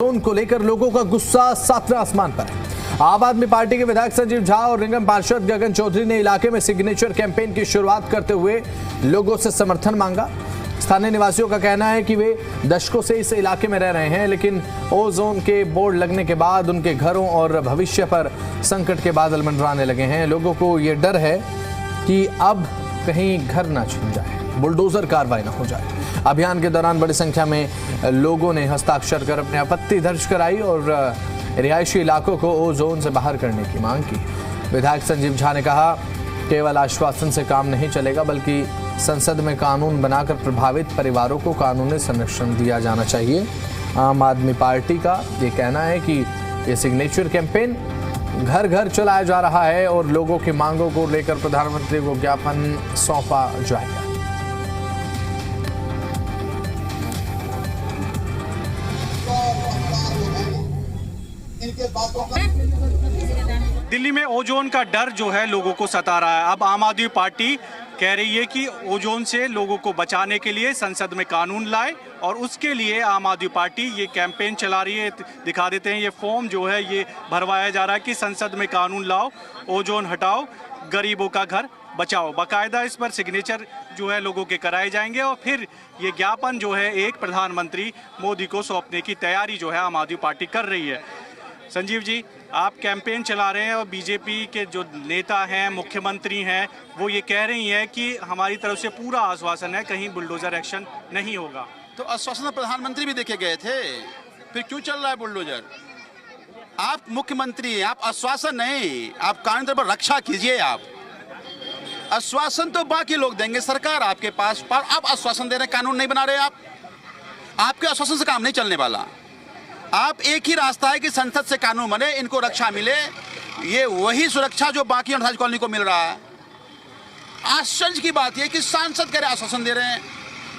Zone को लेकर लोगों का गुस्सा सातवें आसमान पर है। आम आदमी पार्टी के विधायक संजीव झा और निगम पार्षद गगन चौधरी ने इलाके में सिग्नेचर कैंपेन की शुरुआत करते हुए लोगों से समर्थन मांगा। स्थानीय निवासियों का कहना है कि वे दशकों से इस इलाके में रह रहे हैं, लेकिन ओजोन के बोर्ड लगने के बाद उनके घरों और भविष्य पर संकट के बादल मंडराने लगे हैं। लोगों को ये डर है कि अब कहीं घर ना छिन जाए, बुलडोजर कार्रवाई न हो जाए। अभियान के दौरान बड़ी संख्या में लोगों ने हस्ताक्षर कर अपनी आपत्ति दर्ज कराई और रिहायशी इलाकों को ओजोन से बाहर करने की मांग की। विधायक संजीव झा ने कहा, केवल आश्वासन से काम नहीं चलेगा, बल्कि संसद में कानून बनाकर प्रभावित परिवारों को कानूनी संरक्षण दिया जाना चाहिए। आम आदमी पार्टी का ये कहना है कि ये सिग्नेचर कैंपेन घर घर चलाया जा रहा है और लोगों की मांगों को लेकर प्रधानमंत्री को ज्ञापन सौंपा जाएगा। दिल्ली में ओजोन का डर जो है लोगों को सता रहा है। अब आम आदमी पार्टी कह रही है कि ओजोन से लोगों को बचाने के लिए संसद में कानून लाए और उसके लिए आम आदमी पार्टी ये कैंपेन चला रही है। दिखा देते हैं, ये फॉर्म जो है ये भरवाया जा रहा है कि संसद में कानून लाओ, ओजोन हटाओ, गरीबों का घर बचाओ। बाकायदा इस पर सिग्नेचर जो है लोगों के कराए जाएंगे और फिर ये ज्ञापन जो है एक प्रधानमंत्री मोदी को सौंपने की तैयारी जो है आम आदमी पार्टी कर रही है। संजीव जी, आप कैंपेन चला रहे हैं और बीजेपी के जो नेता हैं, मुख्यमंत्री हैं, वो ये कह रही हैं कि हमारी तरफ से पूरा आश्वासन है, कहीं बुलडोजर एक्शन नहीं होगा। तो आश्वासन प्रधानमंत्री भी देखे गए थे, फिर क्यों चल रहा है बुलडोजर? आप मुख्यमंत्री हैं, आप आश्वासन नहीं, आप कानून पर रक्षा कीजिए। आप आश्वासन तो बाकी लोग देंगे, सरकार आपके पास, पर आप आश्वासन दे रहे हैं, कानून नहीं बना रहे। आप आपके आश्वासन से काम नहीं चलने वाला। आप एक ही रास्ता है कि संसद से कानून बने, इनको रक्षा मिले। ये वही सुरक्षा जो बाकी 28 कॉलोनी को मिल रहा है। आश्चर्य की बात यह कि सांसद कह रहे आश्वासन दे रहे हैं,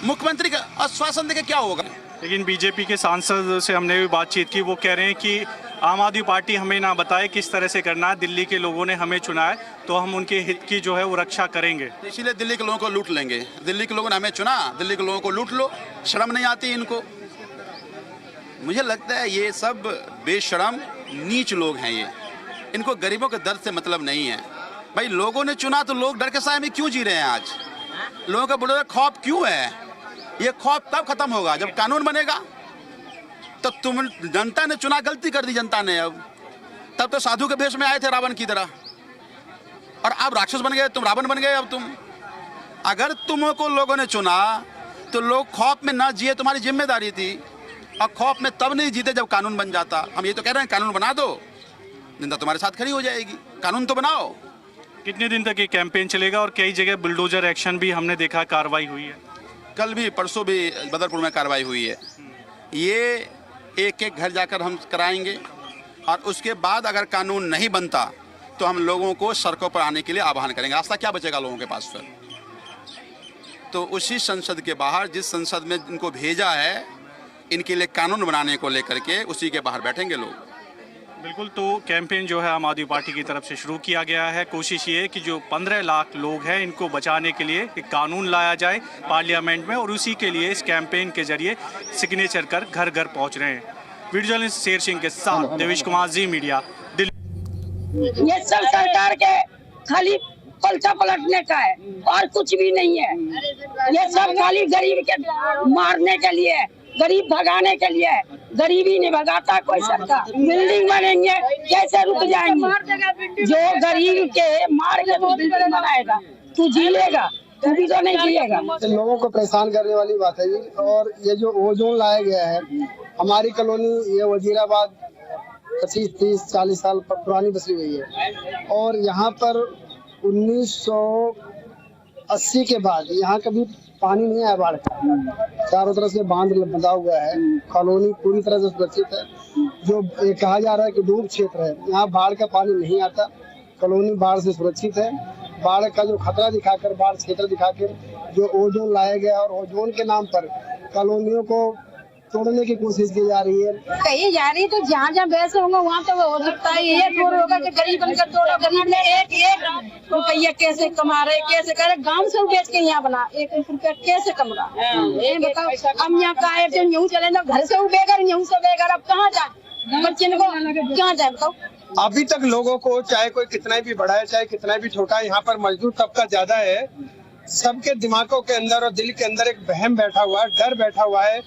मुख्यमंत्री का आश्वासन देके क्या होगा? लेकिन बीजेपी के सांसद से हमने भी बातचीत की, वो कह रहे हैं कि आम आदमी पार्टी हमें ना बताए किस तरह से करना है, दिल्ली के लोगों ने हमें चुना है तो हम उनके हित की जो है वो रक्षा करेंगे। इसीलिए दिल्ली के लोगों को लूट लेंगे। दिल्ली के लोगों ने हमें चुना, दिल्ली के लोगों को लूट लो। शर्म नहीं आती इनको? मुझे लगता है ये सब बेशरम नीच लोग हैं। ये इनको गरीबों के दर्द से मतलब नहीं है। भाई लोगों ने चुना तो लोग डर के साए में क्यों जी रहे हैं? आज लोगों का बुलडोजर खौफ क्यों है? ये खौफ तब खत्म होगा जब कानून बनेगा। तो तुम जनता ने चुना, गलती कर दी जनता ने। अब तब तो साधु के भेष में आए थे रावण की तरह, और अब राक्षस बन गए, तुम रावण बन गए। अब तुम, अगर तुमको लोगों ने चुना तो लोग खौफ में ना जिए, तुम्हारी जिम्मेदारी थी। और खौफ में तब नहीं जीते जब कानून बन जाता। हम ये तो कह रहे हैं कानून बना दो, जनता तुम्हारे साथ खड़ी हो जाएगी। कानून तो बनाओ। कितने दिन तक ये कैंपेन चलेगा? और कई जगह बुलडोजर एक्शन भी हमने देखा, कार्रवाई हुई है। कल भी, परसों भी बदरपुर में कार्रवाई हुई है। ये एक एक घर जाकर हम कराएंगे और उसके बाद अगर कानून नहीं बनता तो हम लोगों को सड़कों पर आने के लिए आह्वान करेंगे। रास्ता क्या बचेगा लोगों के पास फिर? तो उसी संसद के बाहर, जिस संसद में इनको भेजा है इनके लिए कानून बनाने को लेकर के, उसी के बाहर बैठेंगे लोग। बिल्कुल। तो कैंपेन जो है आम आदमी पार्टी की तरफ से शुरू किया गया है। कोशिश ये है कि जो 15 लाख लोग हैं इनको बचाने के लिए एक कानून लाया जाए पार्लियामेंट में, और उसी के लिए इस कैंपेन के जरिए सिग्नेचर कर घर घर पहुंच रहे हैं। वीडियो जर्नलिस्ट शेर सिंह के साथ देवेश कुमार, जी मीडिया, दिल्ली। ये सब सरकार के खाली पलटा पलटने का है और कुछ भी नहीं है। ये सब खाली गरीब के मारने के लिए है, गरीब भगाने के लिए है। गरीबी नहीं भगाता कोई सरकार। बिल्डिंग बनेंगे, कैसे रुक जाएंगे? जो गरीब के मार के बिल्डिंग बनाएगा, तू जी लेगा? तू भी तो नहीं जिएगा। लोगों को परेशान करने वाली बात है जी। और ये जो ओजोन लाया गया है, हमारी कॉलोनी ये वजीराबाद 25, 30, 40 साल पुरानी बसी हुई है। और यहाँ पर 1980 के बाद यहाँ कभी पानी नहीं आया बाढ़ का। चारों तरफ से बांध बंधा हुआ है, कॉलोनी पूरी तरह से सुरक्षित है। जो ये कहा जा रहा है कि डूब क्षेत्र है, यहाँ बाढ़ का पानी नहीं आता, कॉलोनी बाढ़ से सुरक्षित है। बाढ़ का जो खतरा दिखाकर, बाढ़ क्षेत्र दिखाकर जो ओजोन लाया गया और ओजोन के नाम पर कॉलोनियों को तोड़ने की कोशिश की जा रही है। कहीं जा रही तो जहाँ जहाँ बहस होंगे वहाँ तो हो सकता है ये थोड़ा होगा कि गरीब बनकर तोड़ो, गरीब ने एक रुपया कैसे कमा रहे, कैसे करे, गांव से बेच के यहाँ बना 1 रुपया कैसे कमा रहा, ये बताओ। हम यहाँ का आए थे, यूँ चले ना, घर से बेघर, यूँ से बेघर, अब कहाँ जाए बच्चे को, कहाँ जाए बताओ। अभी तक लोगों को चाहे कोई कितना भी बड़ा है चाहे कितना भी छोटा है, यहाँ पर मजदूर तबका ज्यादा है, सबके दिमागों के अंदर और दिल के अंदर एक वहम बैठा हुआ है, डर बैठा हुआ है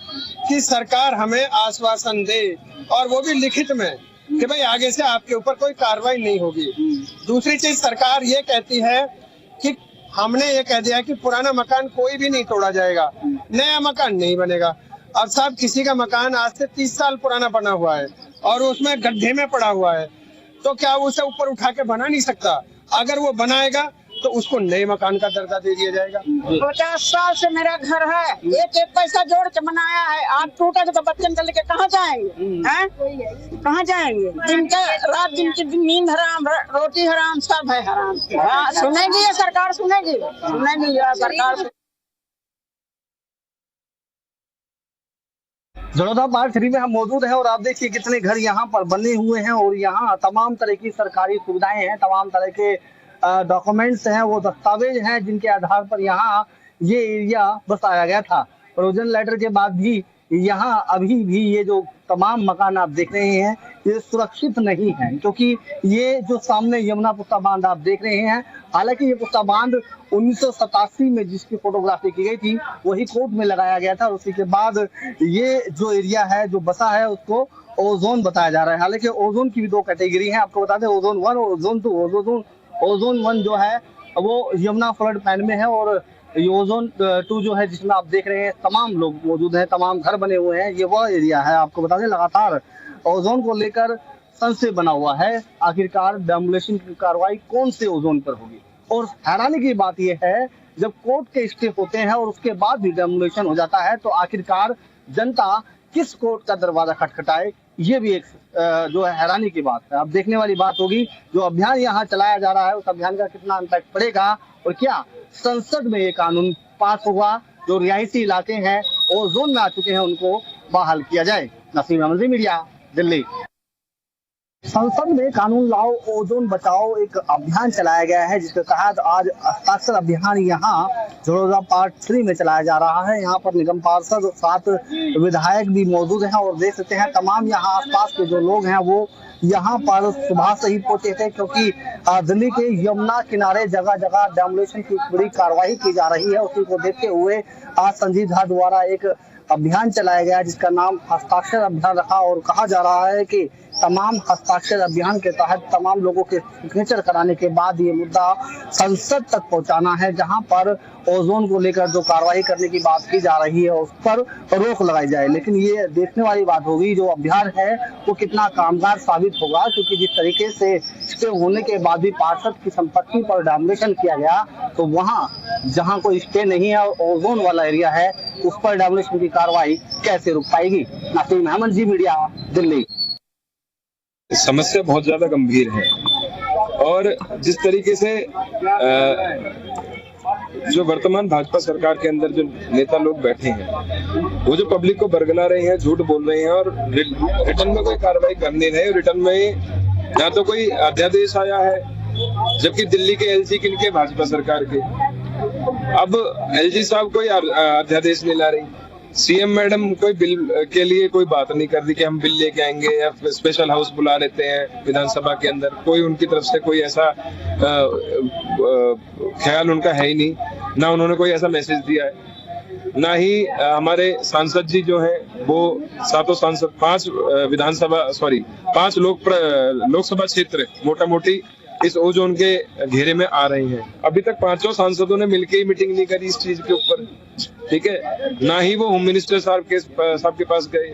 कि सरकार हमें आश्वासन दे, और वो भी लिखित में कि भाई आगे से आपके ऊपर कोई कार्रवाई नहीं होगी। दूसरी चीज, सरकार ये कहती है कि हमने ये कह दिया कि पुराना मकान कोई भी नहीं तोड़ा जाएगा, नया मकान नहीं बनेगा। अब साहब किसी का मकान आज से 30 साल पुराना बना हुआ है और उसमें गड्ढे में पड़ा हुआ है, तो क्या वो उसे ऊपर उठा के बना नहीं सकता? अगर वो बनाएगा तो उसको नए मकान का दर्जा दे दिया जाएगा। 50 साल से मेरा घर है, एक पैसा जोड़ के बनाया है, आज टूटा तो बच्चन चल के कहाँ जाएंगे, हैं? कहाँ जाएंगे? दिन के रात, दिन की नींद हराम, रोटी हराम, सब है हराम। सुनेगी ये सरकार, सुनेगी सरकार। जड़ौदा पार्ट 3 में हम मौजूद हैं और आप देखिए कितने घर यहाँ पर बने हुए हैं और यहाँ तमाम तरह की सरकारी सुविधाएं हैं, तमाम तरह के डॉक्यूमेंट्स हैं, वो दस्तावेज हैं जिनके आधार पर यहाँ ये एरिया बसाया गया था। प्रोविजन लेटर के बाद भी यहाँ अभी भी ये जो तमाम मकान आप देख रहे हैं ये सुरक्षित नहीं है, क्योंकि ये जो सामने यमुना पुस्ता बांध आप देख रहे हैं, हालांकि ये पुस्ता बांध 1987 में जिसकी फोटोग्राफी की गई थी वही कोर्ट में लगाया गया था, और उसी के बाद ये जो एरिया है जो बसा है उसको ओजोन बताया जा रहा है। हालांकि ओजोन की भी 2 कैटेगरी है, आपको बता दें, ओजोन 1 और ओजोन 2। ओजोन 1 जो है वो यमुना फ्लड प्लान में है, और ओजोन 2 जो है जिसमें आप देख रहे हैं तमाम लोग मौजूद हैं, तमाम घर बने हुए हैं, ये वह एरिया है। आपको बता दें लगातार ओजोन को लेकर संशय बना हुआ है, आखिरकार डेमोलिशन की कार्रवाई कौन से ओजोन पर होगी। और हैरानी की बात यह है जब कोर्ट के स्टे होते हैं और उसके बाद भी डेमोलिशन हो जाता है तो आखिरकार जनता किस कोर्ट का दरवाजा खटखटाए, ये भी एक जो है हैरानी की बात है। अब देखने वाली बात होगी जो अभियान यहाँ चलाया जा रहा है उस अभियान का कितना इम्पैक्ट पड़ेगा और क्या संसद में ये कानून पास होगा, जो रिहायशी इलाके हैं ओजोन में आ चुके हैं उनको बहाल किया जाए। नसीम अहमद, मीडिया, दिल्ली। संसद में कानून लाओ ओजोन बचाओ एक अभियान चलाया गया है, जिसके तहत आज हस्ताक्षर अभियान यहाँ जड़ौदा पार्ट 3 में चलाया जा रहा है। यहाँ पर निगम पार्षद और 7 विधायक भी मौजूद हैं और देख सकते हैं तमाम यहाँ आसपास के जो लोग हैं वो यहाँ पर सुबह से ही पहुंचे थे, क्योंकि दिल्ली के यमुना किनारे जगह जगह डेमोलिशन की बड़ी कार्रवाई की जा रही है। उसी को देखते हुए आज संजीव झा द्वारा एक अभियान चलाया गया जिसका नाम हस्ताक्षर अभियान रखा, और कहा जा रहा है कि तमाम हस्ताक्षर अभियान के तहत तमाम लोगों के सिग्नेचर कराने के बाद ये मुद्दा संसद तक पहुंचाना है, जहां पर ओजोन को लेकर जो कार्रवाई करने की बात की जा रही है उस पर रोक लगाई जाए। लेकिन ये देखने वाली बात होगी जो अभियान है वो कितना कामगार साबित होगा, क्योंकि जिस तरीके से स्टे होने के बाद भी पार्षद की संपत्ति पर डेमोलिशन किया गया तो वहाँ जहाँ कोई स्टे नहीं है और ओजोन वाला एरिया है उस पर डेमोलिशन की कार्रवाई कैसे रुक पाएगी। नसीम अहमद जी, मीडिया, दिल्ली। समस्या बहुत ज्यादा गंभीर है और जिस तरीके से जो वर्तमान भाजपा सरकार के अंदर जो नेता लोग बैठे हैं वो जो पब्लिक को बरगला रहे हैं, झूठ बोल रहे हैं और रिटर्न में कोई कार्रवाई कर नहीं रहे। रिटर्न में ना तो कोई अध्यादेश आया है, जबकि दिल्ली के एलजी किनके, भाजपा सरकार के। अब एलजी साहब कोई अध्यादेश नहीं ला रही, सीएम मैडम कोई बिल के लिए कोई बात नहीं कर रही कि हम बिल लेके आएंगे, या स्पेशल हाउस बुला लेते हैं विधानसभा के अंदर। कोई उनकी तरफ से कोई ऐसा ख्याल उनका है ही नहीं, ना उन्होंने कोई ऐसा मैसेज दिया है, ना ही हमारे सांसद जी जो हैं वो 7 सांसद 5 लोकसभा क्षेत्र मोटा मोटी इस ओजोन के घेरे में आ रहे हैं। अभी तक 5 सांसदों ने मिलकर ही मीटिंग नहीं करी इस चीज के ऊपर, ठीक है। ना ही वो होम मिनिस्टर साहब के पास गए,